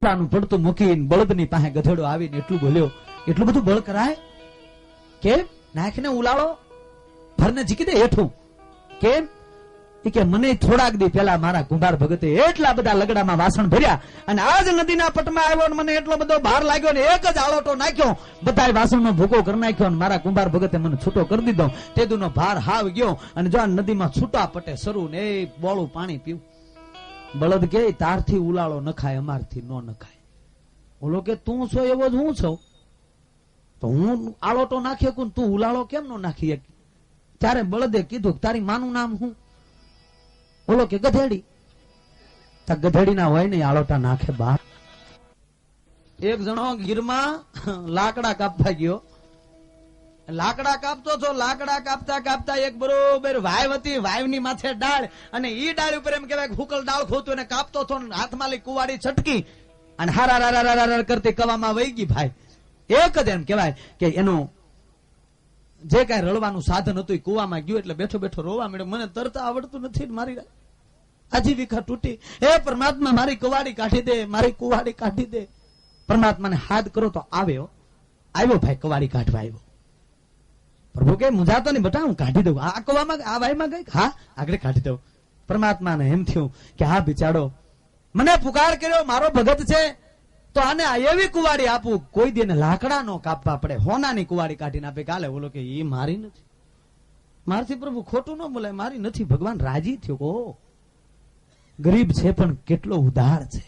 પડતું મૂકીને બળદની પાસે ગધેડો આવીને એટલું બોલ્યો, એટલું બધું બળ કરાય? કેમ? નાખને ઉલાળો, ભરને જીકી દે હેઠું. કેમ? કે મને થોડાક દી પહેલા મારા કુંભાર ભગતે એટલા બધા લગડામાં વાસણ ભર્યા અને આજ નદીના પટમાં આવ્યો ને મને એટલો બધો ભાર લાગ્યો ને એક જ આળોટો નાખ્યો, બધા વાસણનો ભૂકો કરી નાખ્યો અને મારા કુંભાર ભગતે મને છૂટો કરી દીધો. તેદુનો ભાર હાવ ગયો અને જો નદીમાં છૂટા પટે સરું ને એ બોળું પાણી પીવું. બળદ કે તારથી ઉલાળો નખાય, અમારથી નો નખાય. ઓલો કે તું છો એવો જ હું છું, તો હું આળોટો નાખી શકું, તું ઉલાળો કેમ નો નાખી શકી? ત્યારે બળદે કીધું તારી માનું નામ હું? ઓલો કે ગધેડી. ગધેડી ના હોય ને આળોટા નાખે બહાર. એક જણો ગીરમાં લાકડા કાપવા ગયો, લાકડા કાપતો છો, લાકડા કાપતા કાપતા એક બરોબર વાવ હતી, વાવની માથે ડાળ અને ઈ ડાળ ઉપર એમ કહેવાય હુકલ ડાળ ખોતું એને કાપતો હતો, હાથમાં લઈ કુવાડી છટકી અને હારા કરતી કવામાં વહી ગઈ. ભાઈ એક જ એમ કહેવાય કે એનું જે કઈ રળવાનું સાધન હતું એ કુવામાં ગયું એટલે બેઠો બેઠો રોવા મળ્યો. મને તરતા આવડતું નથી, મારી આજીવિકા તૂટી. હે પરમાત્મા મારી કુવાડી કાઢી દે, મારી કુવાડી કાઢી દે. પરમાત્માને હાથ કરો તો આવ્યો ભાઈ કુવાડી કાઢવા આવ્યો. પ્રભુ કે મુંજાતો નહીં બટા, હું કાઢી દઉં. આ કવામાં આ વાયમાં ગઈ, હા આગળ કાઢી દઉં. પરમાત્માને એમ થયું કે હા બિચારો મને પુકાર કર્યો, મારો ભગત છે, તો આને એવી કુવાડી આપું કોઈ દે લાકડા નો કાપવા પડે, હોનાની કુવાડી કાઢીને આપે. કાલે બોલો કે એ મારી નથી, મારથી પ્રભુ ખોટું ન બોલાય, મારી નથી. ભગવાન રાજી થયો. ઓહો ગરીબ છે પણ કેટલો ઉદાર છે.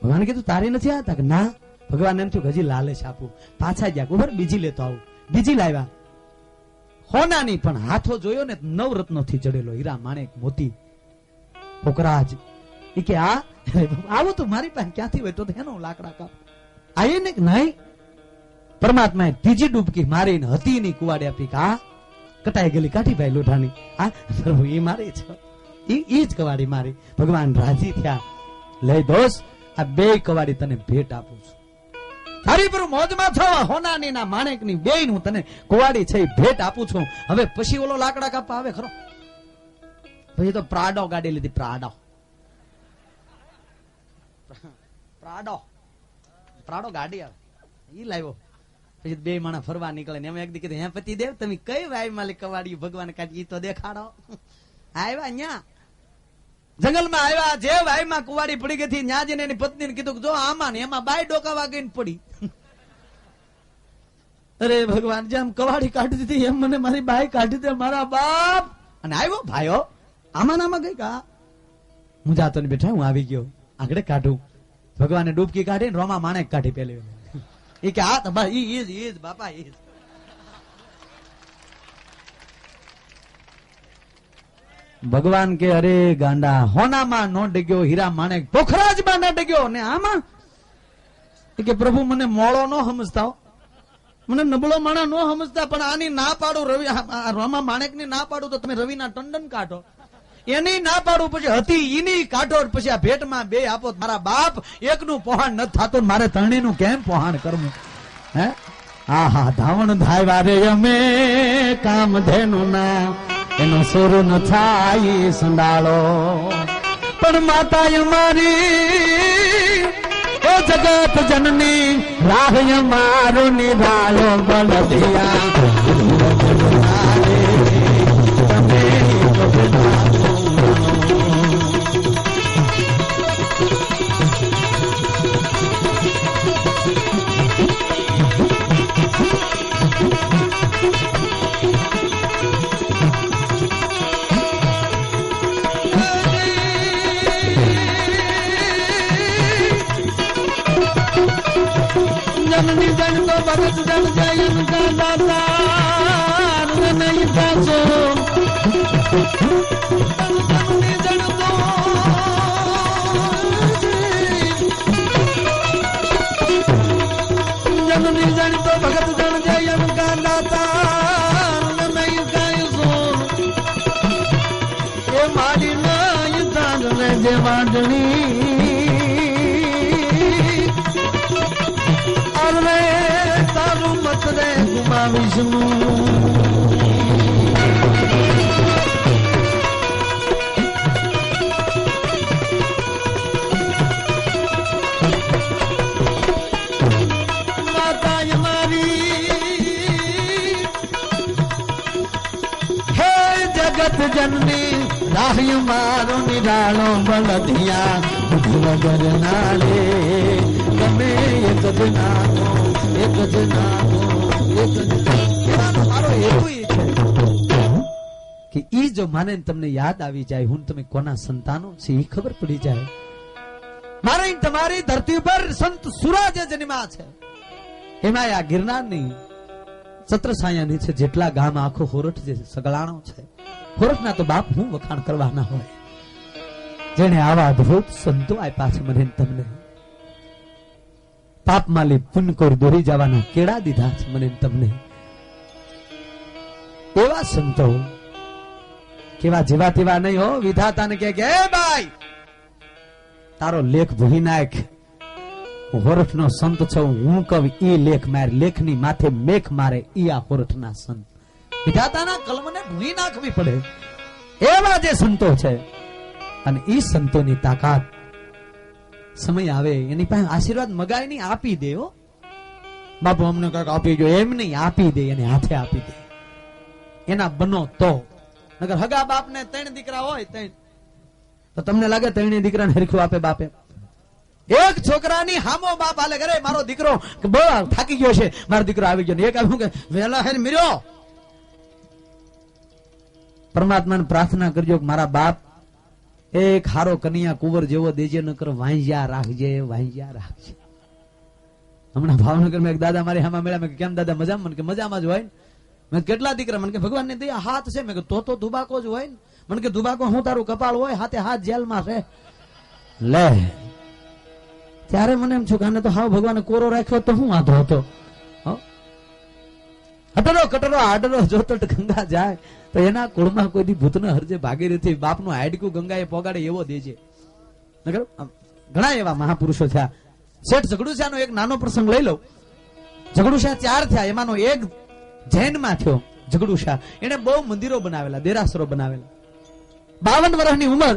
ભગવાન કીધું તારી નથી આવતા કે ના. ભગવાન એમ થયું હજી લાલચ આપું. પાછા ગયા ખબર બીજી લેતો આવું. બીજી લાવ્યા હોનાની, પણ હાથો જોયો ને નવરત્નો થી જડેલો, હીરા માણેક મોતી પોકરાજ. એ કે આ આવું તો મારી પાસે ક્યાંથી હોય? તો એનો લાકડા કાપ આયે ને નહીં. પરમાત્માએ ત્રીજી ડૂબકી મારીને હતીની કુવાડી આપી. આ કટાઈ ગયેલી કાઠી ભાઈ લોઢાની, આ પ્રભુ એ મારી છે, એ જ કવાડી મારી. ભગવાન રાજી થયા. લઈ દોસ્ત આ બે કવાડી તને ભેટ આપું છું. તારી પર મોજમાં છો, હોનાની ના માણેકની બે હું તને કુવાડી છે ભેટ આપું છું. હવે પછી ઓલો લાકડા કાપવા આવે ખરો? પછી તો પ્રાડો ગાડી લીધી. પ્રાડો ગાડી આવે ઈ લાવ્યો. પછી બે માણસ ફરવા નીકળે ને એમ એક દી કીધું હે પતિ દેવ તમે કઈ વાય માં કવાડી ભગવાન કાઢી તો દેખાડો. આવ્યા ન્યા જંગલમાં આવ્યા, જે વાય માં કુવાડી પડી ગઈ હતી ન્યા જઈને એની પત્નીને કીધું જો આમાં ને એમાં બાય ડોકાવા ગઈને પડી. અરે ભગવાન જેમ કવાડી કાઢી દીધી એમ મને મારી બાય કાઢી દે મારા બાપ. અને આવ્યો ભાઈઓ આમાં નામાં ગઈ કા હું જાતો ને બેઠા, હું આવી ગયો આગળ કાઢું. ભગવાને ડૂબકી કાઢી રોમા માણેક કાઢી પેલી. એ કે આ તો ઈ બાપા ઈ ભગવાન કે અરે ગાંડા હોનામાં નો ડગ્યો, હીરા માણેક પોખરાજમાં ન ડગ્યો ને આમાં. કે પ્રભુ મને મોળો નો સમજતા, મને નબળો માણા નો સમજતા, પણ આની ના પાડું રવિ રોમા માણેક ની ના પાડું તો તમે રવિના ટંડન કાઢો, એની ના પાડું પછી હતી ઈની કાઢો, પછી આ ભેટમાં બે આપો. મારા બાપ એકનું પોહાણ નથી થતું, મારે ત્રણેયનું કેમ પોહાણ કરવું? હે આહા ધાવણ ધાવ્યા રે અમે કામધેનુ ના, એનો સુર ન થાય સંડાળો, પણ માતા અમારી એ જગત જનની રાહ મારો નિભાળો બળદિયા. જનની જન તો ભગત જન જયન કા દાતાર નહીં પાછો. જનની જન તો જનની જન તો ભગત જન જયન કા દાતાર નહીં પાછો. એ મારી નહીં તાજ રે જે વાંદણી તારું મત રે ગુમાવીશું. જગત જનની રાહ્ય મારો નિરાળો બળદિયા બુદ્ધિ વગર ના લે ગમે એક જ નામો એક જ નામો એક જ કહેવાનો મારો હેતુ એ છે કે ઈ જો માને તમને યાદ આવી જાય હું તમે કોના સંતાનો છે એ ખબર પડી જાય. મારી તમારી ધરતી ઉપર સંત સુરાજ જન્મા છે. એમાં આ ગિરનારની છત્રછાયા નીચે જેટલા ગામ આખો હોરઠ જે સગલાણો છે, હોરઠના તો બાપ હું વખાણ કરવાના હોય. જેને આવા અદભુત સંતો આપ્યા છે મને તમને, પાપમાં લી પુણ્ય કોર દોરી જવાના કેળા દીધા છે મને તમને. એવા સંતો કેવા જેવા તેવા નહીં હો. વિધાતાને કે ભાઈ તારો લેખ ભૂલી નાખ, હું હોરઠનો સંત છું, હું કવ ઈ લેખ મારે લેખની માથે મેખ મારે ઈ આ હોરઠના સંત. વિધાતાના કલમને ભૂલી નાખવી પડે એવા જે સંતો છે. અને ઈ સંતોની તાકાત સમય આવે એની પાસે આશીર્વાદ મગાય નહીં, આપી દે. હો બાપુ અમને કઈક આપી ગયો એમ નહીં, આપી દે, એને હાથે આપી દે. એના બનો તો નગર હગા બાપ ને 3 દીકરા હોય 3 તો તમને લાગે 3 દીકરાને હરખું આપે બાપે? એક છોકરાની હામો બાપ હાલે કરે મારો દીકરો બહુ થાકી ગયો છે, મારો દીકરો આવી ગયો. એક આવ્યું કે વહેલા હે mirયો. પરમાત્માને પ્રાર્થના કરજો કે મારા બાપ એક હારો કન્યા કુંવર જેવો દેજે, ન કરો વાંજ્યા રાખજે, વાંજ્યા રાખજે. હમણાં ભાવનગર માં એક દાદા મારી હામાં મળ્યા. મેં કેમ દાદા મજામાં? મને કે મજામાં જ હોય. મેં કેટલા દીકરા? મને કે ભગવાન ને દયા હાથ છે. મેં તો દુબાકો જ હોય ને. મને કે દુબાકો હું તારું કપાળ હોય, હાથે હાથ જેલમાં છે. લે ત્યારે મને એમ છું કે આને તો હાવ ભગવાને કોરો રાખ્યો તો હું વાંધો હતો. હટરો કટરો આડરો જોતો ગંગા જાય તો એના કુળમાં કોઈ દી ભૂત ન હરજે ભાગીરથી બાપનું હાડકું ગંગાએ પોગાડે એવો દેજે. ઘણા એવા મહાપુરુષો થયા. શેઠ ઝઘડુશાનો એક નાનો પ્રસંગ લઈ લો. ઝઘડુશા 4 થયા, એમાંનો એક જૈનમાં થયો ઝઘડુશા. એને બહુ મંદિરો બનાવેલા, દેરાસરો બનાવેલા. 52 વર્ષની ઉંમર.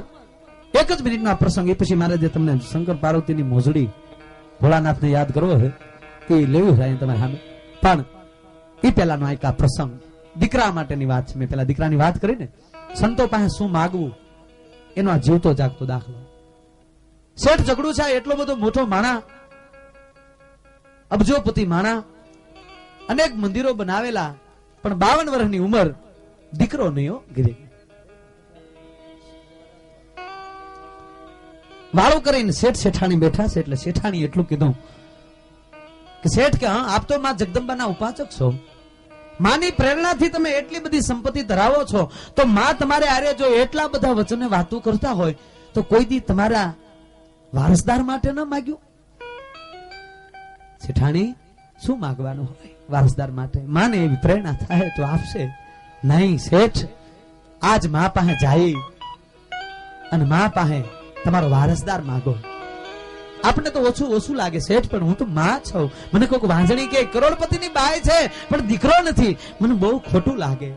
એક જ મિનિટનો પ્રસંગ. એ પછી મારે જે તમને શંકર પાર્વતીની મોજડી ભોળાનાથને યાદ કરવો છે એ લેવું છે તમારે સામે. પણ એ પેલાનો એક આ પ્રસંગ દીકરા માટેની વાત છે. મેં પેલા દીકરાની વાત કરી ને, સંતો પાસે શું માગવું એનો આ જીવતો જાગતો દાખલો. શેઠ ઝઘડુશા એટલો બધો મોટો માણા, અબજોપતિ માણા, અનેક મંદિરો બનાવેલા, પણ 52 વર્ષની ઉંમર, દીકરો નહીં હો. ગીરે વાળું કરીને શેઠ શેઠાણી બેઠા છે. એટલે શેઠાણી એટલું કીધું કે શેઠ કે હા આપ તો માં જગદંબાના ઉપાસક છો, માની પ્રેરણાથી તમે એટલી બધી સંપત્તિ ધરાવો છો, તો માં તમારે આરે જો એટલા બધા વચને વાતો કરતા હોય તો કોઈ દી તમારા વારસદાર માટે ન માગ્યું? શેઠાણી શું માગવાનું હોય વારસદાર માટે? માને એવી પ્રેરણા થાય તો આપશે. નહીં શેઠ, આજ માં પાસે જાય અને માં પાસે તમારો વારસદાર માગો. આપણે તો ઓછું લાગે શેઠ, પણ હું તો માં છું. મને કોઈક વાંજણી કે કરોડપતિની બાઈ છે પણ દીકરો નથી, મને બહુ ખોટું લાગે.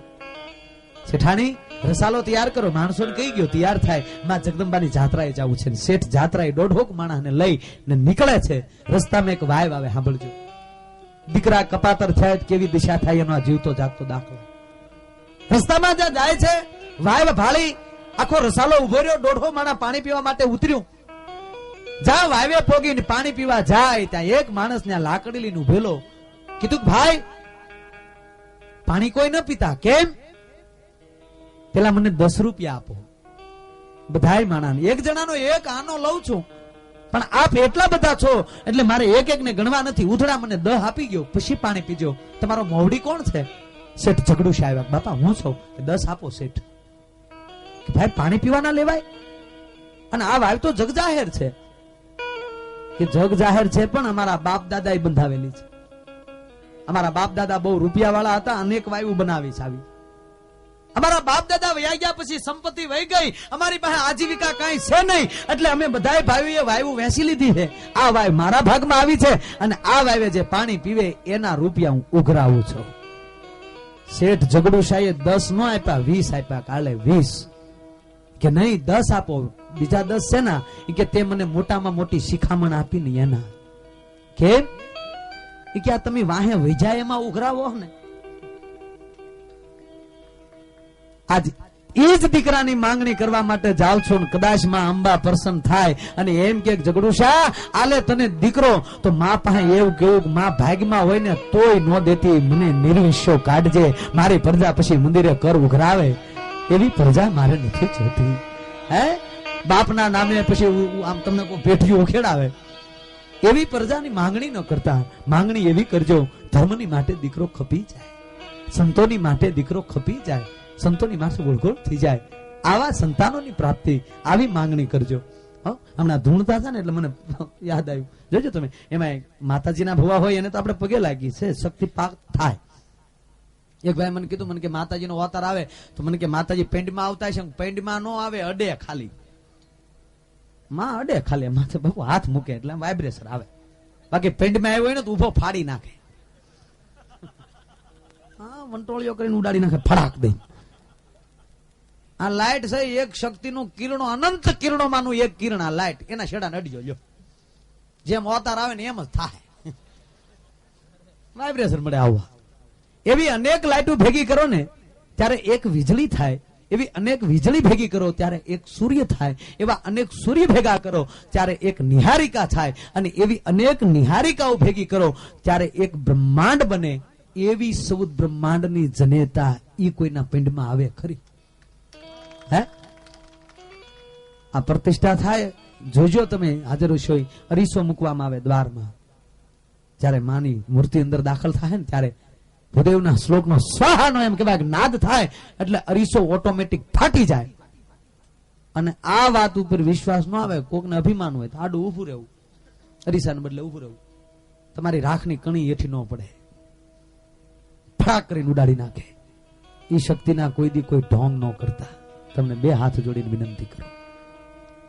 શેઠાણી રસાલો તૈયાર કરો. માણસોને કહી ગયો તૈયાર થાય, માં જગદંબાની જાત્રાએ જવું છે. શેઠ જાત્રાએ 1.5 માણસને લઈ ને નીકળે છે. રસ્તામાં એક વાવ આવે, સાંભળજો. દીકરા કપાતર થાય કેવી દિશા થાય એનો જીવતો જાગતો દાખલો. રસ્તામાં જ્યાં જાય છે વાવ ભાળી આખો રસાલો ઉભો રહ્યો. 1.5 માણસ પાણી પીવા માટે ઉતર્યું. જ્યાં વાવે પોગીને પાણી પીવા જાય ત્યાં એક માણસ ને લાકડી લઈને ઉભેલો. કીધું ભાઈ પાણી કોઈ ન પીતા કેમ? પેલા મને 10 રૂપિયા આપો. બધાય માણસ એક જણાનો એક આનો લઉં છું, પણ આપ એટલા બધા છો એટલે મારે એક ને ગણવા નથી. ઉધડા મને 10 આપી ગયો, પછી પાણી પીજો. તમારો મોવડી કોણ છે? શેઠ ઝઘડુશા આવ્યા. બાપા હું છું. 10 આપો શેઠ. ભાઈ પાણી પીવાના લેવાય? અને આ વાવ તો જગ જાહેર છે. કે જગ જાહેર છે પણ અમારા બાપ દાદા એ બંધાવેલી છે. અમારા બાપ દાદા બહુ રૂપિયા વાળા હતા, અનેક વાયુ બનાવી છે આવી. અમારા બાપ દાદા વયા ગયા પછી સંપત્તિ વહી ગઈ, અમારી પાસે આજીવિકા કઈ છે નહીં, એટલે અમે બધાય ભાઈઓએ વાયુ વેચી લીધી છે. આ વાય મારા ભાગમાં આવી છે અને આ વાવે જે પાણી પીવે એના રૂપિયા હું ઉઘરાવું છું. શેઠ ઝઘડુશાએ 10 નો આપ્યા, 20 આપ્યા. કાલે 20 કે નહીં 10 આપો. બીજા 10 છે ના કે તે મને મોટામાં મોટી શિખામણ આપી ને એના. કેમ? કે આ તમે વાહે વૈજા એમાં ઉઘરાવો ને. આજ એ જ દીકરાની માંગણી કરવા માટે જાવ છો ને કદાચ માં અંબા પ્રસન્ન થાય અને એમ કે ઝઘડુશા આલે તને દીકરો, તો માં પાસે એવું કેવું માં ભાગમાં હોય ને તોય ન દેતી, મને નિર્વિશ્યો કાઢજે, મારી પ્રજા પછી મંદિરે કર ઉઘરાવે એવી પ્રજા મારે નથી જોતી. હે બાપના નામે પછી આમ તમને કોઈ પેઠીઓ ઉખેડાવે એવી પ્રજાની માંગણી ન કરતા. માંગણી એવી કરજો ધર્મની માટે દીકરો ખપી જાય, સંતોની માટે દીકરો ખપી જાય, સંતોની માથે ગોળગોળ થઈ જાય. આવા સંતાનોની પ્રાપ્તિ આવી માંગણી કરજો. હમણાં ધૂણતા હતા ને એટલે મને યાદ આવ્યું, જોજો તમે એમાં માતાજીના ભવા હોય એને તો આપણે પગે લાગી છે, શક્તિ પાક થાય. એક ભાઈ મને કીધું, મને કે માતાજીનો અવતાર આવે તો મને કે માતાજી પેન્ડમાં આવતા છે, પેન્ડમાં નો આવે, અડે ખાલી માં અડે ખાલી માથે બાપુ હાથ મૂકે એટલે વાઇબ્રેશન આવે, બાકી પેન્ડમાં આવ્યો હોય ને તો ઉભો ફાડી નાખે. હા વંટોળીઓ કરીને ઉડાડી નાખે ફડાક દઈ. આ લાઈટ છે એક શક્તિનું કિરણો, અનંત કિરણોમાંનું એક કિરણ આ લાઈટ, એના છેડાને અડીજો લ્યો, જેમ અવતાર આવે ને એમ જ થાય, વાઇબ્રેશન મળે આવવા. એવી અનેક લાઈટો ભેગી કરો ને ત્યારે એક વીજળી થાય, એવી અનેક વીજળી ભેગી કરો ત્યારે એક સૂર્ય થાય, એવા અનેક સૂર્ય ભેગા કરો ત્યારે એક નિહારિકા થાય, અને એવી અનેક નિહારિકાઓ ભેગી કરો ત્યારે એક બ્રહ્માંડ બને. એવી સૌદ બ્રહ્માંડની જનેતા ઈ કોઈના પિંડમાં આવે ખરી? હે આ પ્રતિષ્ઠા થાય જોજો તમે. હાજર હોય અરીસો મૂકવામાં આવે દ્વારમાં, જયારે માની મૂર્તિ અંદર દાખલ થાય ને ત્યારે ભૂદેવના શ્લોકનો સ્વાહાનો એમ કહેવાય નાદ થાય એટલે અરીસો ઓટોમેટિક ફાટી જાય. અને આ વાત ઉપર વિશ્વાસ ન આવે, કોકને અભિમાન હોય તો આડું ઉભું રહેવું, અરીસાને બદલે ઉભું રહેવું, તમારી રાખની કણી એઠી ન પડે, ફાક કરીને ઉડાડી નાખે. એ શક્તિના કોઈ દી કોઈ ઢોંગ ન કરતા. તમને બે હાથ જોડીને વિનંતી કરું,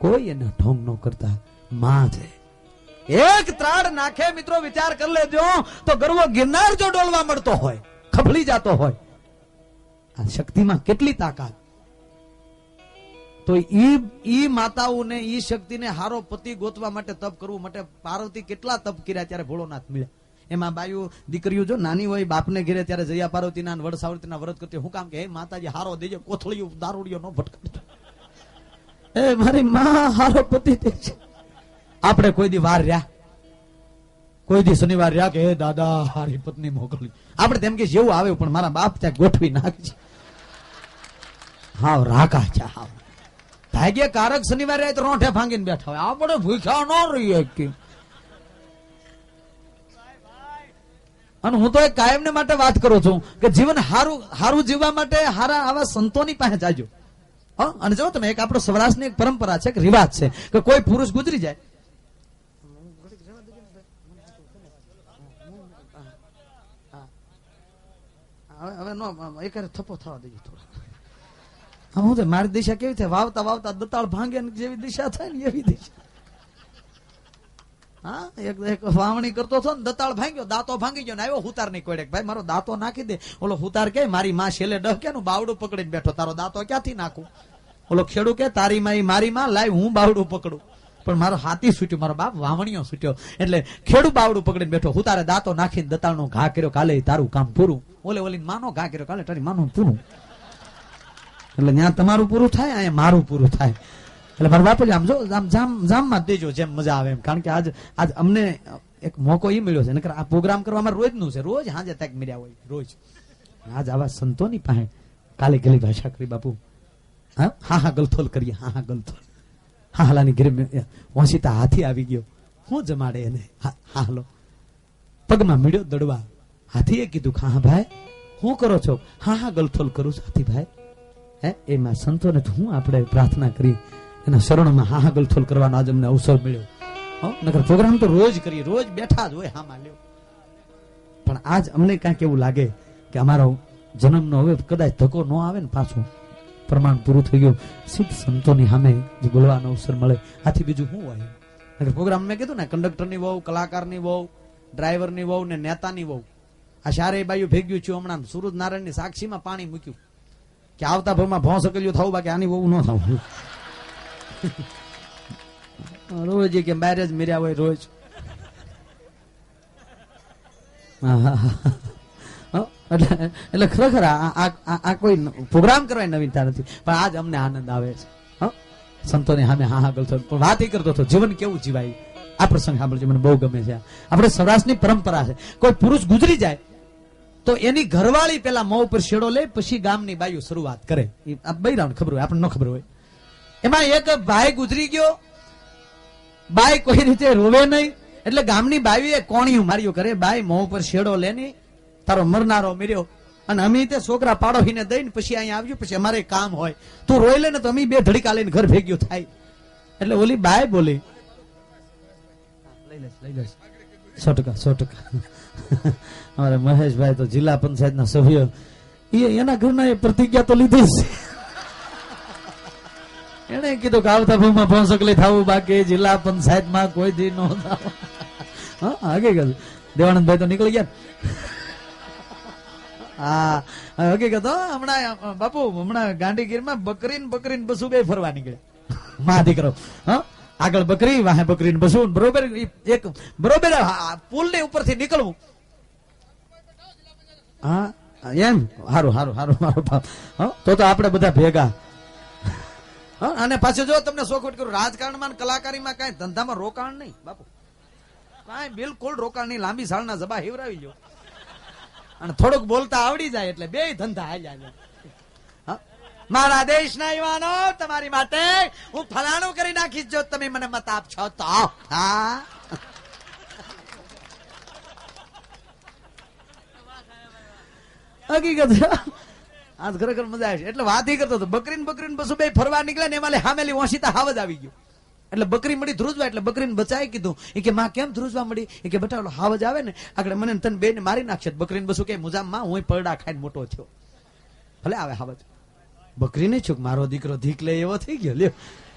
કોઈ એના ઢોંગ ન કરતા. માં છે એક ત્રાડ નાખે મિત્રો, વિચાર કરી લેજો તો ગરવો ગિરનાર જો ડોલવા મળતો હોય, ખફળી જતો હોય, આ શક્તિમાં કેટલી તાકાત. તો ઈ માતાઓને ઈ શક્તિને હારો પતિ ગોતવા માટે તપ કરવું માટે પાર્વતી કેટલા તપ કર્યા ત્યારે ભોળોનાથ મળ્યા. એમાં બાયું દીકરીઓ જો નાની હોય બાપને ઘેરે ત્યારે જયા પાર્વતીના વડ સાવરતીના વ્રત કરતી. હું કામ કે હે માતાજી હારો દેજો, કોથળીઓ દારૂડિયો નો ભટકાડતો, એ મારી માં હારો પતિ દે છે. આપણે કોઈ દી વાર રહ્યા, કોઈ દી શનિવાર રહ્યા કે હે દાદા હારી પત્ની મોકલી, આપણે તેમ કે જેવું આવે પણ મારા બાપ ત્યાં ગોઠવી નાખજે. હાવ રાકા છે, હાવ ભાગ્યકારક શનિવારે તો રોઠે ભાંગીને બેઠા હોય, આપણે ભૂખ્યા ન રહીએ કે. અને હું તો એક કાયમને માટે વાત કરું છું કે જીવન હારું જીવવા માટે હારા આવા સંતોની પાસે જાજો. અને જો તમે એક આપણો સૌરાષ્ટ્રની એક પરંપરા છે, કે રિવાજ છે કે કોઈ પુરુષ ગુજરી જાય, હવે નો એક થપ્પો થવા દેજો થોડા. હું તો મારી દિશા કેવી થાય, વાવતા વાવતા દતાળ ભાંગે જેવી દિશા થાય ને એવી દિશા. હા એક વાવણી કરતો હતો ને દતાળ ભાંગ્યો, દાંતો ભાંગી ગયો ને આવ્યો હુતાર ની કોડે, ભાઈ મારો દાંતો નાખી દે. ઓલો હુતાર કે મારી માં છેલ્લે ડહ કે નું બાવડું પકડીને બેઠો, તારો દાંતો ક્યાંથી નાખું? ઓલો ખેડૂ કે તારી માં મારી માં લાવ હું બાવડું પકડું, પણ મારો હાથી છૂટ્યો, મારો બાપ વાવણીઓ છૂટ્યો. એટલે ખેડૂ બાવડું પકડીને બેઠો, હુતારે દાંતો નાખીને દતાળ નો ઘા કર્યો, કાલે તારું કામ પૂરું. ઓલી માનો ઘા કર્યો, કાલે તારી માનું પૂરું. એટલે ત્યાં તમારું પૂરું થાય, અહીંયા મારું પૂરું થાય. એટલે મારા બાપુ આમ જો જામમાં દેજો જેમ મજા આવે એમ. કારણ કે આજ અમને એક મોકો એ મળ્યો છે, નકર આ પ્રોગ્રામ કરવામાં રોજનું છે, રોજ હાજે તક મળ્યા હોય રોજ. આજ આવા સંતોની પાસે કાલે ગલી ભાષા કરી બાપુ, હા હા ગલથોલ કરીએ, હા ગલથોલ. હા હાલાની ઘરે વંશિતા હાથી આવી ગયો, હું જમાડે એને, હા હાલો પગમાં મળ્યો દડવા. હાથીએ કીધું હા ભાઈ હું કરો છો? હા ગલથોલ કરું છું હાથી ભાઈ. હે એમાં સંતોને હું આપણે પ્રાર્થના કરી, એના શરણમાં હા ગલથોલ કરવાનો આજ અમને અવસર મળ્યો. નકર પ્રોગ્રામ તો રોજ કરીએ, રોજ બેઠા જ હોય હામાં લ્યો. પણ આજ અમને કાંઈક એવું લાગે કે અમારો જન્મનો હવે કદાચ ધક્કો ન આવે ને, પાછું પ્રમાણ પૂરું થઈ ગયું, સિદ્ધ સંતોની સામે જે બોલવાનો અવસર મળે, આથી બીજું શું હોય? નકર પ્રોગ્રામ મેં કીધું ને, કંડક્ટરની વહુ, કલાકારની વહુ, ડ્રાઈવરની વહુ ને નેતાની વહુ, આ ચારેય બાયું ભેગ્યું છું. હમણાં સૂરજ નારાયણની સાક્ષીમાં પાણી મૂક્યું કે આવતા ભાવમાં ભોં સકલ્યું થવું, બાકી આની બહુ ન થવું. રોજ કે બહાર જ મેર્યા હોય રોજ. એટલે ખરેખર આ કોઈ પ્રોગ્રામ કરવાની નવીનતા નથી, પણ આજ અમને આનંદ આવે છે. સંતોને સામે હા ગલતો, પણ વાત એ કરતો હતો જીવન કેવું જીવાય. આ પ્રસંગ સાંભળજો, મને બહુ ગમે છે. આપણે સૌરાષ્ટ્રની પરંપરા છે, કોઈ પુરુષ ગુજરી જાય તો એની ઘરવાળી પેલા મોં ઉપર શેડો લે, પછી ગામની બાઈઓ શરૂઆત કરે. બૈરાને ખબર હોય, આપણને ન ખબર હોય. એમાં એક ભાઈ ગુજરી ગયો, બાઈ કોઈ રીતે રોવે નહીં, એટલે ગામની બાઈએ કોણિયું માર્યું કરે, બાઈ મોં ઉપર શેડો લે ની, તારો મરનારો મર્યો, અને અમે તે છોકરા પાડોહીને દઈને પછી અહીંયા આવ્યું, પછી અમારે કામ હોય, તું રોઈ લે ને તો અમે બે ધડીકા લઈને ઘર ભેગ્યું થાય. એટલે ઓલી બાઈ બોલી, લઈ લેશ 100%. અમારે મહેશભાઈ તો જિલ્લા પંચાયતના સભ્ય, એના ઘરના પ્રતિજ્ઞા તો લીધી છે. એને કીધું કે આવતા ભાવમાં પહોંચકલી થવું, બાકી જિલ્લા પંચાયતમાં કોઈ દી નો થાવ. હકીકત દેવાનંદભાઈ તો નીકળી ગયા. હા હકીકત હમણાં બાપુ, હમણાં ગાંધીગીરમાં બકરીને બસું બે ફરવા નીકળ્યા. મા દીકરો આગળ બકરી, વાહે બકરીને બસું, બરોબર એક બરોબર પુલ ની ઉપરથી નીકળવું. હા એમ હારું બાપ. તો આપણે બધા ભેગા. અને પાછું જો તમને શોખવટ કરું, રાજકારણમાં કલાકારીમાં કઈ ધંધામાં રોકાણ નહીં બાપુ, કઈ બિલકુલ રોકાણ નહીં. લાંબી સાળના જબા હિવરાવી લો અને થોડુંક બોલતા આવડી જાય એટલે બે ધંધા હાલ્યા. મારા દેશના યુવાનો, તમારી માટે હું ફલાણું કરી નાખીશ જો તમે મને મત આપશો તો. હા હકીકત આજ ખરેખર મજા આવે છે. એટલે વાત ઈ કરતો હતો, બકરીને બસું બે ફરવા નીકળે ને એમાં હામેલી ઓશીતા હાવજ આવી ગયો. એટલે બકરી મળી ધ્રુજવા, એટલે બકરીને બચાવી કીધું. એ કે માં કેમ ધ્રુજવા મળી? એ કે બેટા હાવજ આવે ને આગળ મને તને બે ને મારી નાખશે. બકરીને બસું કે મુજામાં હું પરડા ખાઈને મોટો થયો, ભલે આવે હાવજ. બકરી નહીં છું, મારો દીકરો ધીક લે એવો થઈ ગયો. લ્યો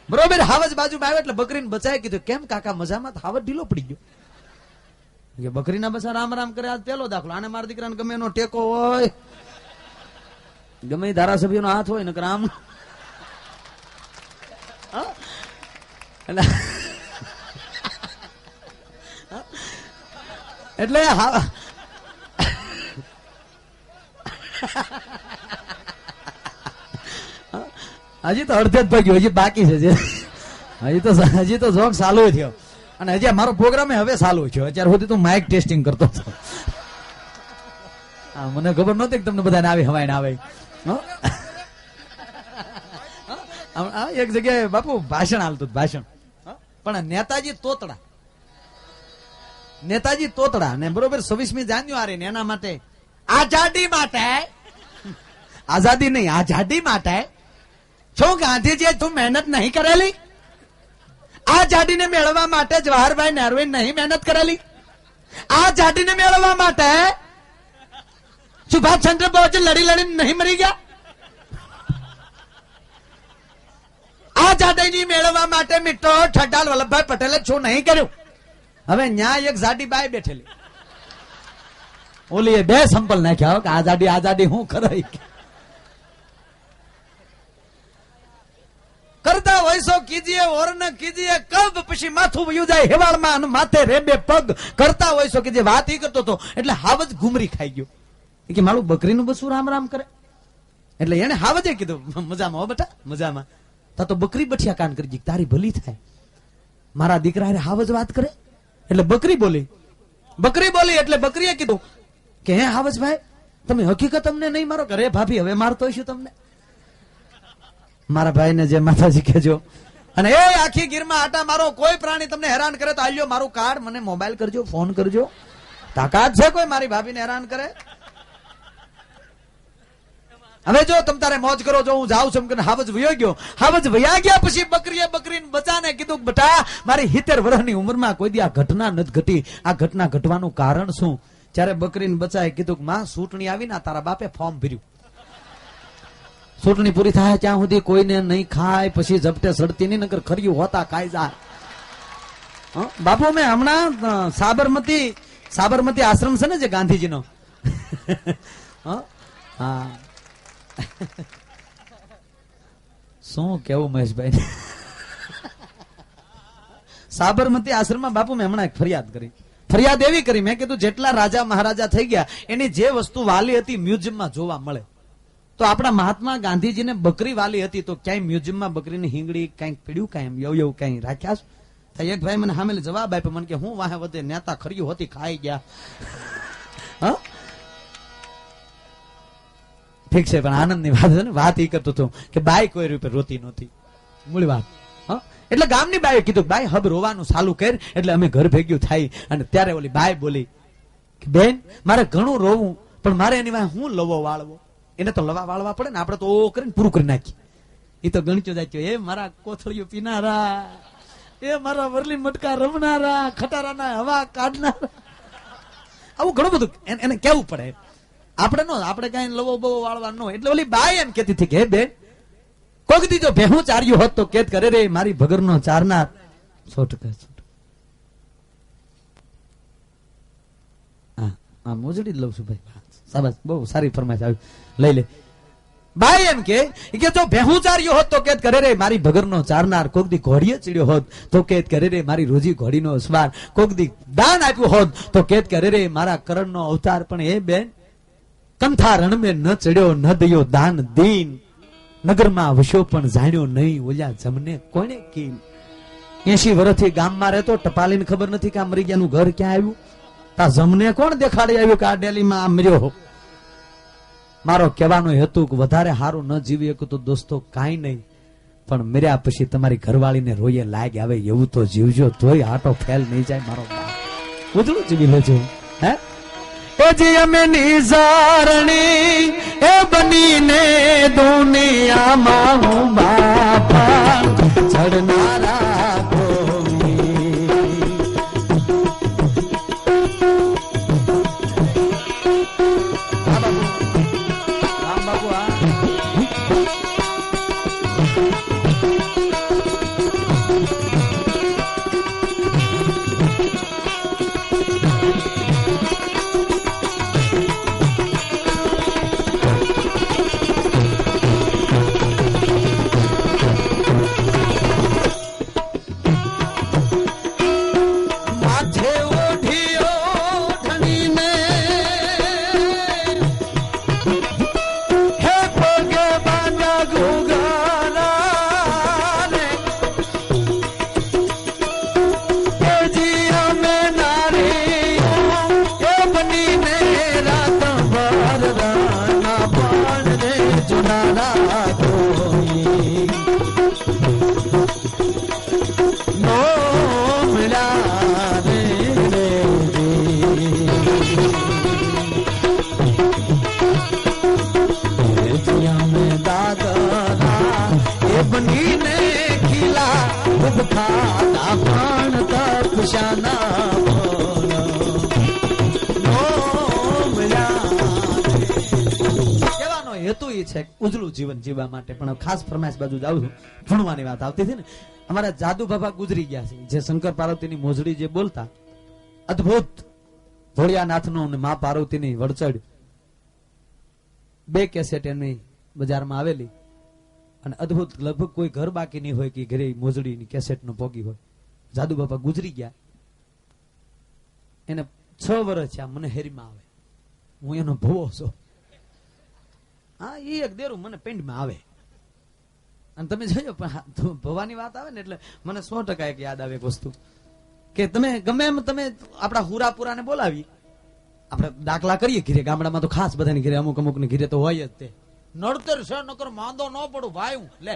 બરોબર, હાવજ બાજુમાં આવે એટલે બકરીને બચાવી કીધું, કેમ કાકા મજામાં? હાવજ ઢીલો પડી ગયો. બકરીના બસા રામ કરે. આજ પેલો દાખલો, આને મારા દીકરાને ગમે એનો ટેકો હોય, ગમે ધારાસભ્ય નો હાથ હોય ને રામ. એટલે હજી તો અડધે જ ભાગ્યું, હજી બાકી છે. હજી તો જોક ચાલુ થયો, અને હજી મારો પ્રોગ્રામ હવે ચાલુ થયો. અત્યાર સુધી તો માઇક ટેસ્ટિંગ કરતો હતો. મને ખબર નહોતી કે તમને બધાને આવી હવાઈને આવે. એક જગ્યાએ બાપુ ભાષણ હાલતું, ભાષણ, પણ નેતાજી તોતડા ને બરોબર 26મી જાન્યુઆરી ને એના માટે આઝાદી નહીં, આઝાદી માટે શું ગાંધીજીએ તું મહેનત નહીં કરેલી? આઝાદીને મેળવવા માટે જવાહરભાઈ નહેરુએ નહીં મહેનત કરેલી? આઝાદીને મેળવવા માટે સુભાષચંદ્ર બોઝ લડી નહીં મરી ગયા? આઝાદી મેળવવા માટે મિત્રો સરદાર વલ્લભભાઈ પટેલે શું નહીં કર્યું? હવે ન્યાય એક જાડી બાઈ બેઠેલી, ઓલી બે સંપલ નાખ્યા કે આઝાદી હું ખરાઈ કરતા વૈસો કીજીએ ઓર ન કીજીએ કબ, પછી માથું વયું જાય હેવાળમાં માથે રેબે પગ. કરતા વૈસો કીજીએ વાત ઈ કરતો હતો એટલે હાવજ ઘુમરી ખાઈ ગયો કે મારું બકરીનું બસું રામ કરે. એટલે એને હાવજે કીધું, મજામાં હો બેટા, મજામાં. તો બકરી બઠિયા કાન કરી ગઈ, તારી ભલી થાય. મારા દીકરા હાવજ વાત કરે એટલે બકરી બોલી એટલે બકરીએ કીધું કે હે હાવજભાઈ, તમે હકીકત અમને નહીં મારો? ઘરે ભાભી હવે મારતો હશું તમને. મારા ભાઈ ને જે માતાજી કહેજો. અને એ આખી ગીરમાં આટા મારો, કોઈ પ્રાણી તમને હેરાન કરે તો આલ્યો મારું કાર્ડ, મને મોબાઈલ કરજો, ફોન કરજો. તાકાત છે કોઈ મારી ભાભીને હેરાન કરે? હવે જો તમ તારે મોજ કરો, જો હું જાઉં છું કે હાવજ વયો ગયો. હાવજ વયા ગયા પછી બકરીને બચાને કીધું, બેટા મારી 70 વર્ષની ઉંમરમાં કોઈ દી આ ઘટના નથી ઘટી. આ ઘટના ઘટવાનું કારણ શું? ત્યારે બકરીને બચાએ કીધું કે માં, ચૂંટણી આવી ને તારા બાપે ફોર્મ ભર્યું, ચૂંટણી પૂરી થાય ત્યાં સુધી કોઈને નહીં ખાય, પછી ઝપટે સડતી નહીં, નકર ખર્યું હોતા ખાઈ જાય. બાપુ મેં હમણાં સાબરમતી આશ્રમ છે ને જે ગાંધીજીનો, હા શું કેવું મહેશભાઈ, સાબરમતી આશ્રમમાં બાપુ મેં હમણાં એક ફરિયાદ કરી. ફરિયાદ એવી કરી, મેં કીધું જેટલા રાજા મહારાજા થઈ ગયા એની જે વસ્તુ વાલી હતી મ્યુઝિયમમાં જોવા મળે. તો આપણા મહાત્મા ગાંધીજીને બકરી વાલી હતી, તો ક્યાંય મ્યુઝિયમમાં બકરીની હિંગડી કઈક પીડ્યું, કઈ એવું કઈ રાખ્યા છે? તો એક ભાઈ મને સામે જવાબ આપ્યો, મને કે હું વાહે વધે નેતા ખર્યું હતી ખાઈ ગયા. હા ઠીક છે, પણ આનંદની વાત છે ને. વાત એ કરતો હતો કે બાઈ કોઈ રૂપે રોતી નહોતી, મૂળ વાત. એટલે ગામની બાઈએ કીધું બાઈ હબ રોવાનું ચાલુ કર. એટલે અમે ઘર ભેગ્યું થાય. અને ત્યારે ઓલી બાઈ બોલી કે બેન મારે ઘણું રોવું, પણ મારે એની વાંહે હું લવો વાળવો? એને તો લવા વાળવા પડે ને, આપણે તો ઓ કરીને પૂરું કરી નાખીએ. એ તો ગણચો જાય, એ મારા કોથળીઓ પીનારા, એ મારા વરલી મટકા રમનારા, ખટારાના હવા કાઢનારા, આવું ઘણું બધું એને કેવું પડે. આપણે નો, આપણે કઈ લવો બવો વાળવા નો. એટલે ઓલી બાઈ એમ કેતી હતી કે બેન કોક દી જો ભેહું ચાર્યું હોત તો કેત કરે રે મારી ભગર નો ચારનાર. 100%. હા મોજડી જ લઉં છું ભાઈ. સાબસ, બહુ સારી ફરમાઈશ આવી, લઈ લે. બાઈ એમ કે જો ભેહું ચાર્યો હોત તો કેત કરે રે મારી ભગર નો ચારનાર. કોક દી ઘોડીએ ચડ્યો હોત તો કેત કરે રે મારી રોજી ઘોડી નો સ્વાર. કોક દી દાન આપ્યું હોત તો કેત કરે રે મારા કરણ નો અવતાર. પણ એ બેન કંથા રણ મેં ન ચડ્યો ન દયો દાન દીન. નગરમાં વસ્યો પણ જાણ્યો નહીં ઓલ્યા જમને કોને કીન. 80 વર્ષથી ગામમાં રહેતો, ટપાલીને ખબર નથી કે આ મરી ગયાનું ઘર ક્યાં આવ્યું. તા જમને કોણ દેખાડી આવ્યું કે આ ડેલીમાં આ મર્યો. મારો કહેવાનો હેતુ કે વધારે સારું ન જીવી શકું તો દોસ્તો કાંઈ નહીં, પણ મર્યા પછી તમારી ઘરવાળીને રોયે લાગ આવે એવું તો જીવજો, તોય આટો ફેલ નહીં જાય. મારો ઉજળું જીવી લેજો. હે અમે નિઝારણી એ બનીને દુનિયામાં હું બાપા ચડનારા ઉજળું જીવન જીવવા માટે. પણ ખાસ ફરમાઈશ બાજુ જાઉં છું, ભણવાની વાત આવતી હતી ને. અમારા જાદુ બાબા ગુજરી ગયા છે, જે શંકર પાર્વતીની મોજડી જે બોલતા, અદભુત. ભોળિયાનાથનો અને મા પાર્વતીની વડચડ 2 કેસેટ એની બજારમાં આવેલી, અને અદભુત. લગભગ કોઈ ઘર બાકી નહીં હોય કે ઘરે મોજડીની કેસેટ નો ભોગી હોય. જાદુ બાબા ગુજરી ગયા, એને 6 વર્ષ છે. મને હેરીમાં આવે, હું એનો ભવો છું. હા એ એક દેરું મને પેન્ડમાં આવે. અને તમે જોયો ભવાની વાત આવે ને એટલે મને 100% એક યાદ આવે એક વસ્તુ કે તમે ગમે એમ તમે આપણા હુરાપુરાને બોલાવી, આપણે દાખલા કરીએ ઘીરે, ગામડામાં તો ખાસ બધાની ઘીરે, અમુક અમુક ની ઘીરે તો હોય જ તે. નડતર છે નકર માંદો ન પડું ભાઈ હું લે.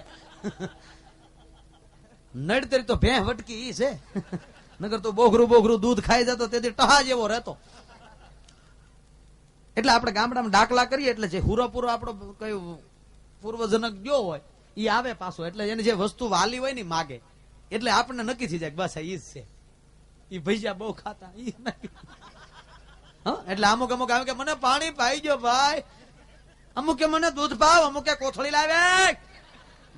નડતરી તો ભેં વટકી ઈ છે, નકર તો બોઘરું દૂધ ખાઈ જતો તેથી ટહા જેવો રહેતો. એટલે આપણે ગામડામાં દાખલા કરીએ એટલે જે હુરાપુરો આપણો કઈ પૂર્વજનક ગયો હોય ઈ આવે પાછો. એટલે એને જે વસ્તુ વાલી હોય ને માગે, એટલે આપણને નક્કી થઈ જાય બસ ઈ જ છે. ઈ ભૈયા બહુ ખાતા ઈ નક્કી. હા એટલે અમુક અમુક આવે કે મને પાણી પાઈ ગયો ભાઈ, અમુક કે મને દૂધ પાવ, અમુક કે કોથળી લાવે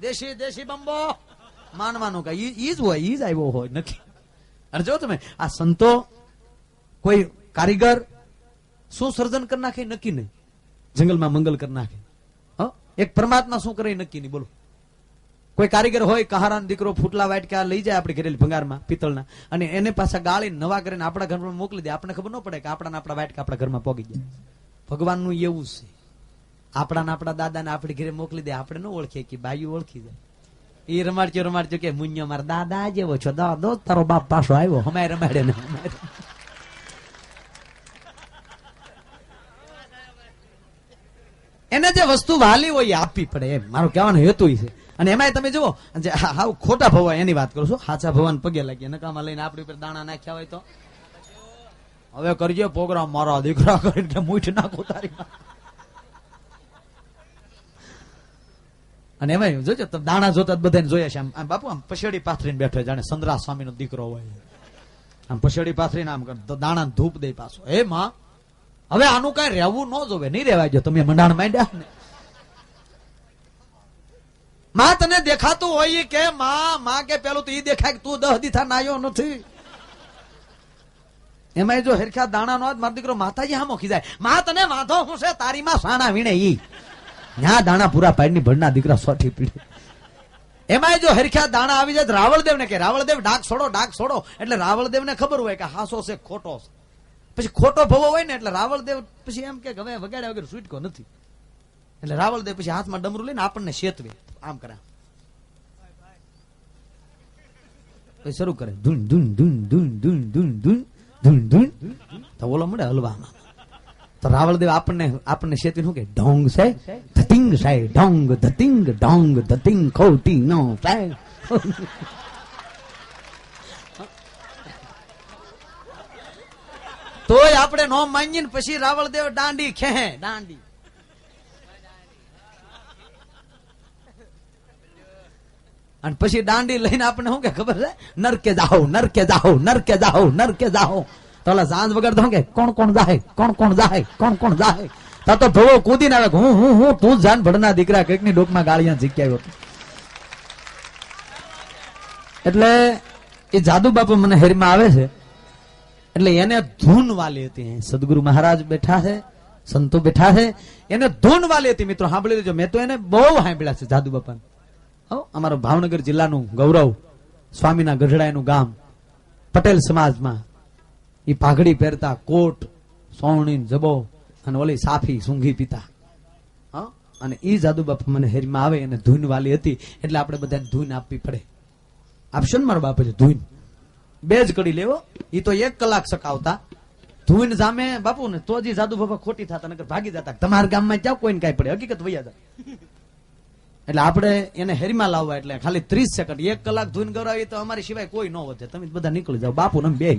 દેશી દેશી બંબો. માનવાનું કે ઈ જ હોય, ઈ જ આવ્યો હોય નક્કી. અને જો તમે આ સંતો કોઈ કારીગર શું સર્જન કરી નાખે નક્કી નહીં, જંગલમાં મંગલ કરી નાખે. એક પરમાત્મા શું કરે નક્કી નહીં. બોલો કોઈ કારીગર હોય કહારાનો દીકરો ફૂટલા વાટકા લઈ જાય આપણી ઘરેલી ભંગારમાં પિત્તળના, અને એને પાછા ગાળી નવા કરીને આપણા ઘરમાં મોકલી દે, આપણે ખબર ન પડે કે આપણા વાટકા આપણા ઘરમાં પોગી જાય. ભગવાનનું એવું છે, આપણા દાદાને આપણી ઘરે મોકલી દે, આપણે ન ઓળખીએ કે બાયું ઓળખી જાય. એ રમાડ્યો કે મુન્યો મારા દાદા જેવો છો, દાદો તારો બાપ પાછો આવ્યો, હમાય રમાડે ને એને જે વસ્તુ વાલી હોય એ આપવી પડે, એમ મારો કહેવાનો હેતુ છે. અને એમાં તમે જુઓ, હાવ ખોટા ભવા એની વાત કરું છું, સાચા ભવાન પગે લાગીએ, નકામાં લઈને આપણી ઉપર દાણા નાખ્યા હોય તો હવે કરજો પ્રોગ્રામ મારો દીકરા કરીને કે મૂઠ નાખો તારી. અને એમાં જોજો તમે દાણા જોતા બધાને જોયા છે, આમ બાપુ આમ પછેડી પાથરીને બેઠો, જાણે સંદરા સ્વામીનો દીકરો હોય, આમ પછેડી પાથરીને આમ દાણા ધૂપ દે પાછો. એ માં હવે આનું કઈ રહેવું ન જોવે, નહીં રહેવાય. જો તમે મંડાણ માંડ્યા ને માં તને દેખાતું હોય કે માં કે પેલું તો ઈ દેખાય કે તું 10 દીથા નાયો નથી. એમાં જો હરખા દાણા નો મારો દીકરો માતાજી હામો ખીજાય, માં તને વાંધો હું છે, તારી માં સાણા વીણે ઈ ન્યા દાણા પૂરા પાડીની ભણના દીકરા સોઠી પીડે. એમાં જો હરખા દાણા આવી જાય રાવળદેવ ને કે રાવળદેવ ડાક છોડો, એટલે રાવળદેવ ને ખબર હોય કે હાસો છે ખોટો છે. પછી ખોટો ભવો હોય ને એટલે રાવળદેવ પછી એમ કે હવે વગાડ્યા વગર છૂટકો નથી, એટલે રાવળદેવ પછી હાથમાં ડમરું લઈને આપણને શેતવે, આમ કરે પછી શરૂ કરે ધૂન ધૂન ધૂન ધૂન ધૂન ધૂન ધૂન ધૂન ધૂન, તો ઓલો મળે હલવામાં. તો રાવળદેવ આપણને શેતવી શું કે ઢોંગ છે ધતિંગ સાય ઢોંગ ધતિંગ ઢોંગ ધતિંગ ખોટી નો સાય. તોય આપણે નો માનીએ ને પછી રાવળદેવ દાંડી ખેહે દાંડી. અને પછી દાંડી લઈને આપણે શું કે ખબર છે, નરકે જાઓ નરકે જાઓ નરકે જાઓ નરકે જાઓ. તો ઓલા સાંજ વગર તો કે કોણ કોણ જાય કોણ કોણ જાય કોણ કોણ જાય. તો ભવો કૂદીને આવે હું તું જાન ભડના દીકરા કઈક ની ડોકમાં ગાળિયા જીક્યા હતો. એટલે એ જાદુ બાપુ મને હેરમાં આવે છે, એટલે એને ધૂન વાલી હતી. સદગુરુ મહારાજ બેઠા છે, સંતો બેઠા છે, એને ધૂન વાલી હતી. મિત્રો સાંભળી લેજો, મેં તો એને બહુ સાંભળ્યા છે જાદુ બાપા. અમારો ભાવનગર જિલ્લાનું ગૌરવ, સ્વામીના ગઢડાનું ગામ, પટેલ સમાજમાં એ પાઘડી પહેરતા, કોટ સોવણી જબો અને ઓલી સાફી સૂંઘી પીતા. અને એ જાદુ બાપા મને હેરમાં આવે, એને ધૂન વાલી હતી, એટલે આપણે બધાને ધૂન આપવી પડે. આપશો ને મારો બાપુ ધૂન? 2 જ કડી લેવો, એ તો 1 કલાક સકાવતા. ધૂન જામે બાપુ ને તો જ જાદુ બાપા ખોટી થતા, નકર ભાગી જતા. તમારા ગામમાં જાવ કોઈને કાંઈ પડે, હકીકત વૈયા જાય. એટલે આપણે એને હેરીમાં લાવવા, એટલે ખાલી 30 સેકન્ડ 1 કલાક ધૂન ગવરાવી તો અમારી સિવાય કોઈ ન વધે, તમે બધા નીકળી જાવ બાપુ ને બે.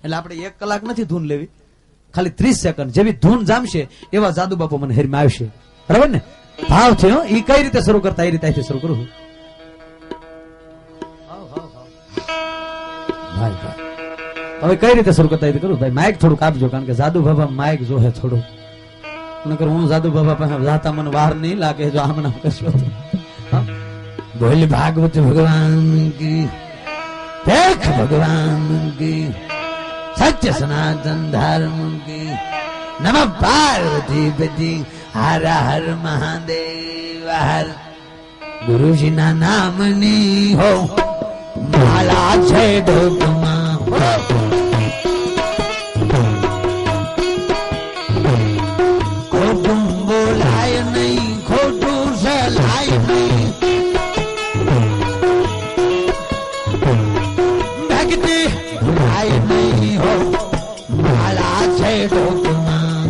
એટલે આપણે 1 કલાક નથી ધૂન લેવી, ખાલી 30 સેકન્ડ. જેવી ધૂન જામશે એવા જાદુ બાપુ મને હેરીમાં આવશે, બરાબર ને? ભાવ છે એ કઈ રીતે શરૂ કરતા, એ રીતે શરૂ કરું. હવે કઈ રીતે શરૂ કરતા કરું ભાઈ? માઇક થોડુંક આપજો, કારણ કે જાદુ બાબા માઇક જોહે થોડું, નકર હું જાદુ બાબા પાસે જાતા મને વાર નહીં લાગે જો આમ નામ કરશો તો. બોલ ભાગવત ભગવાન કી, દેખ ભગવાન કી, સત્ય સનાતન ધર્મ કી, નમઃ પાર્વતી પતિ, હર હર મહાદેવ હર. ગુરુજીના નામની હો માલા છે ડોકમાં, ખોટું બોલાય નહીં, ખોટું સલાય નહીં, ભક્તિ ભૂલાય નહીં હો માલા છે ડોકમાં.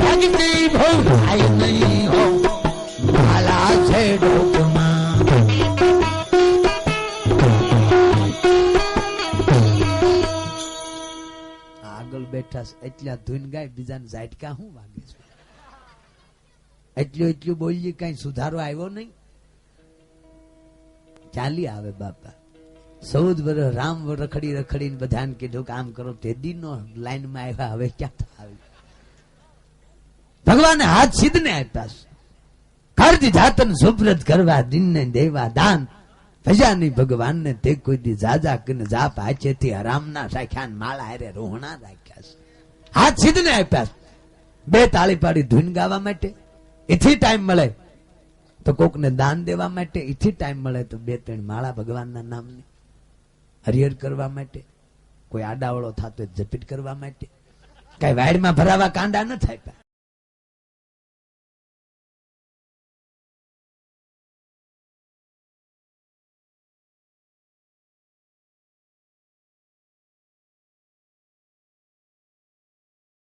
ભક્તિ ભૂલાય નહીં હો માલા છે ડોકમાં. આગળ બેઠા એટલા ધૂન ગાય, બીજાને ઝાટકા શું વાગે છે? એટલું બોલીએ, કઈ સુધારો આવ્યો નહીં. ચાલી આવે બાપા. 14 વર્ષ રામ રખડીને બધાને કીધું કે આમ કરો, તે દીનો લાઈનમાં આવ્યા, હવે ક્યાં આવે? ભગવાને હાથ સિદ્ધને આપ્યા, કરજ જાતન સુપ્રત કરવા, દિનને દેવા દાન. ભજાની ભગવાનને તે કોઈ દી જાજા કને જાપ આચેથી હરામના રાખ્યા, માળા હારે રોહણા રાખ્યા. હાથ સિદ્ધને આપ્યા. બે તાળી પાડી ધૂન ગાવા માટે એથી ટાઈમ મળે તો કોકને દાન દેવા માટે, એથી ટાઈમ મળે તો બે ત્રણ માળા ભગવાનના નામની હરિહર કરવા માટે, કોઈ આડાવળો થતો જપીટ કરવા માટે. કઈ વાડમાં ભરાવા કાંડા ન થાય.